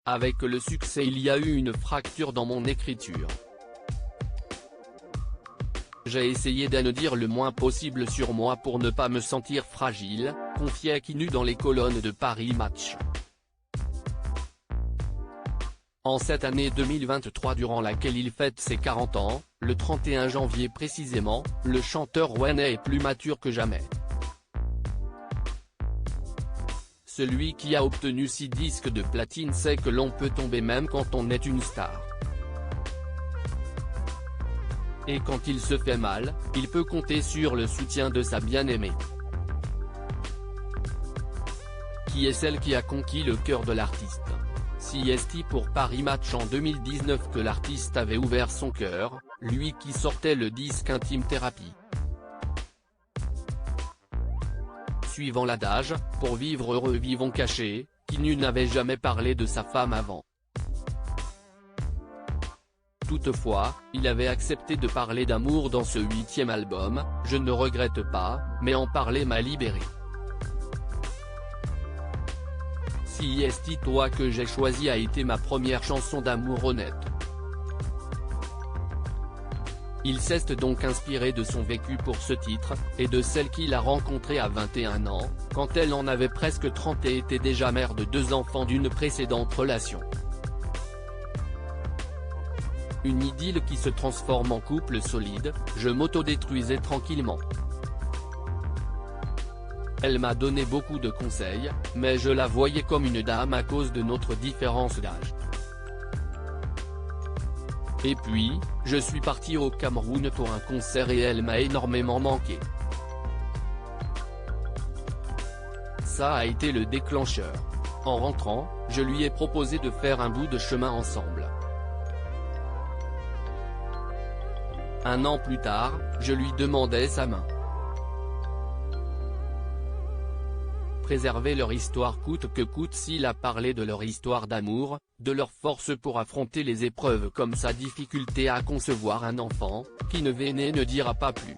Avec le succès, il y a eu une fracture dans mon écriture. J'ai essayé d'en dire le moins possible sur moi pour ne pas me sentir fragile, confiait Kinu dans les colonnes de Paris Match. En cette année 2023 durant laquelle il fête ses 40 ans, le 31 janvier précisément, le chanteur rouennais est plus mature que jamais. Celui qui a obtenu 6 disques de platine sait que l'on peut tomber même quand on est une star. Et quand il se fait mal, il peut compter sur le soutien de sa bien-aimée. Qui est celle qui a conquis le cœur de l'artiste. C'est pour Paris Match en 2019 que l'artiste avait ouvert son cœur, lui qui sortait le disque Intime Thérapie. Suivant l'adage, pour vivre heureux vivons cachés, Kinu n'avait jamais parlé de sa femme avant. Toutefois, il avait accepté de parler d'amour dans ce 8e album, Je ne regrette pas, mais en parler m'a libéré. C'est toi que j'ai choisi a été ma première chanson d'amour honnête. Il s'est donc inspiré de son vécu pour ce titre, et de celle qu'il a rencontrée à 21 ans, quand elle en avait presque 30 et était déjà mère de 2 enfants d'une précédente relation. Une idylle qui se transforme en couple solide, je m'autodétruisais tranquillement. Elle m'a donné beaucoup de conseils, mais je la voyais comme une dame à cause de notre différence d'âge. Et puis, je suis parti au Cameroun pour un concert et elle m'a énormément manqué. Ça a été le déclencheur. En rentrant, je lui ai proposé de faire un bout de chemin ensemble. Un an plus tard, je lui demandais sa main. Préserver leur histoire coûte que coûte. S'il a parlé de leur histoire d'amour, de leur force pour affronter les épreuves comme sa difficulté à concevoir un enfant, qui ne venait ne dira pas plus.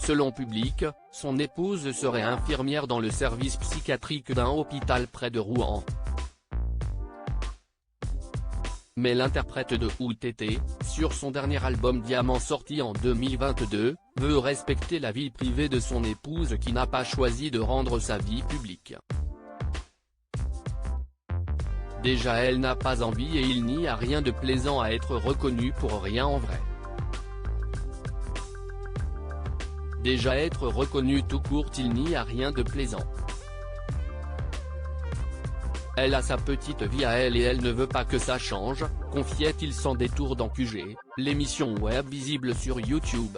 Selon Public, son épouse serait infirmière dans le service psychiatrique d'un hôpital près de Rouen. Mais l'interprète de OUTT, sur son dernier album Diamant sorti en 2022, veut respecter la vie privée de son épouse qui n'a pas choisi de rendre sa vie publique. Déjà elle n'a pas envie et il n'y a rien de plaisant à être reconnu pour rien en vrai. Déjà être reconnu tout court il n'y a rien de plaisant. Elle a sa petite vie à elle et elle ne veut pas que ça change, confiait-il sans détour dans QG, l'émission web visible sur YouTube.